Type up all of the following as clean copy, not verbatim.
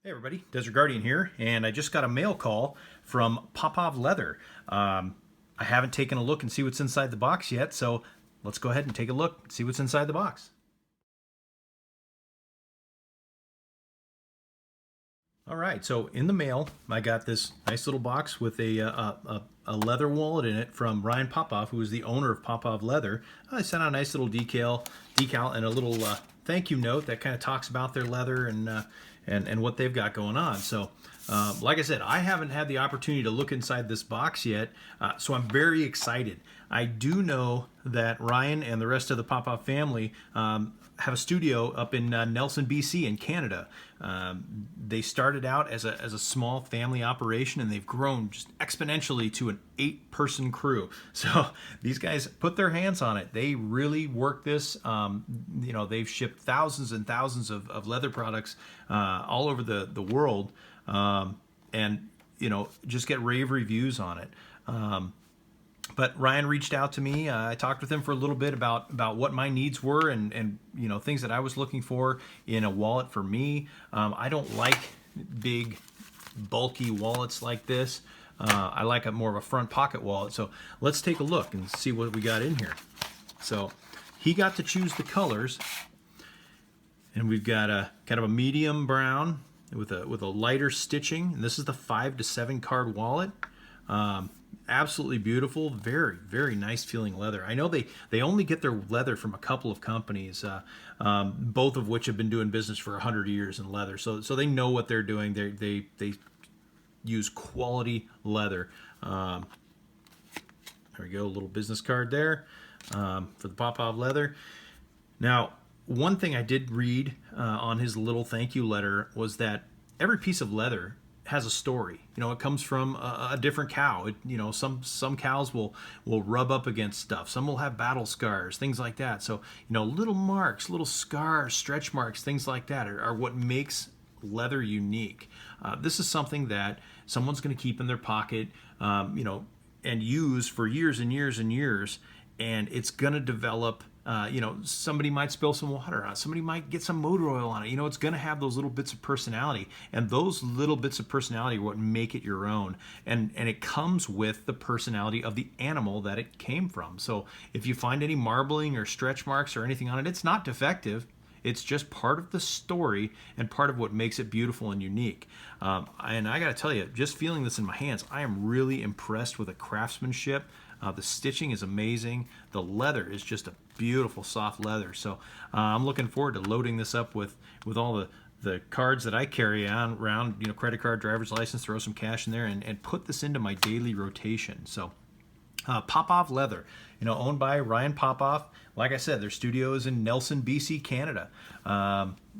Hey everybody, Desert Guardian here, and I just got a mail call from Popov Leather. I haven't taken a look and see what's inside the box yet, so let's go ahead and take a look and see what's inside the box. All right, so in the mail, I got this nice little box with a leather wallet in it from Ryan Popov, who is the owner of Popov Leather. I sent out a nice little decal and a little thank you note that kind of talks about their leather and what they've got going on. So, like I said, I haven't had the opportunity to look inside this box yet, so I'm very excited. I do know that Ryan and the rest of the Popov family have a studio up in Nelson, BC in Canada. They started out as a small family operation, and they've grown just exponentially to an 8-person crew. So these guys put their hands on it. They really work this. They've shipped thousands and thousands of leather products all over the world, and just get rave reviews on it. But Ryan reached out to me. I talked with him for a little bit about what my needs were and things that I was looking for in a wallet for me. I don't like big, bulky wallets like this. I like a more of a front pocket wallet. So let's take a look and see what we got in here. So he got to choose the colors, and we've got a kind of a medium brown with a lighter stitching. And this is the 5 to 7 card wallet. Absolutely beautiful, very, very nice feeling leather. I know they only get their leather from a couple of companies, both of which have been doing business for 100 years in leather. So they know what they're doing. They use quality leather. There we go, a little business card there for the Popov leather. Now, one thing I did read on his little thank you letter was that every piece of leather has a story. It comes from a different cow. Some cows will rub up against stuff. Some will have battle scars, things like that. So, little marks, little scars, stretch marks, things like that are what makes leather unique. This is something that someone's going to keep in their pocket, and use for years and years and years, and it's going to develop. Somebody might spill some water on it. Somebody might get some motor oil on it. It's going to have those little bits of personality. And those little bits of personality are what make it your own. And it comes with the personality of the animal that it came from. So if you find any marbling or stretch marks or anything on it, it's not defective. It's just part of the story and part of what makes it beautiful and unique. And I got to tell you, just feeling this in my hands, I am really impressed with the craftsmanship. The stitching is amazing. The leather is just a beautiful soft leather. So I'm looking forward to loading this up with all the cards that I carry around, credit card, driver's license, throw some cash in there and put this into my daily rotation. So Popov Leather, owned by Ryan Popov. Like I said, their studio is in Nelson, BC, Canada.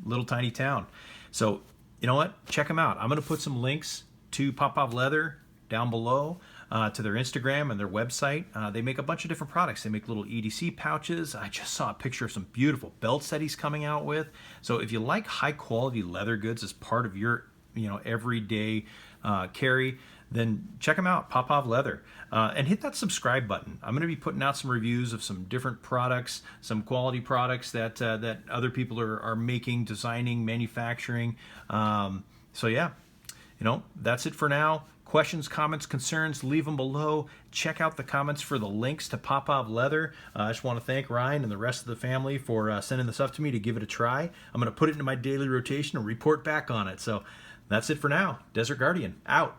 Little tiny town. So you know what? Check them out. I'm going to put some links to Popov Leather down below, to their Instagram and their website. They make a bunch of different products. They make little EDC pouches. I just saw a picture of some beautiful belts that he's coming out with. So if you like high quality leather goods as part of your everyday carry, then check them out, Popov Leather, and hit that subscribe button. I'm going to be putting out some reviews of some different products, some quality products that other people are making, designing, manufacturing. So yeah, that's it for now. Questions, comments, concerns, leave them below. Check out the comments for the links to Popov Leather. I just want to thank Ryan and the rest of the family for sending this up to me to give it a try. I'm going to put it into my daily rotation and report back on it. So that's it for now. Desert Guardian, out.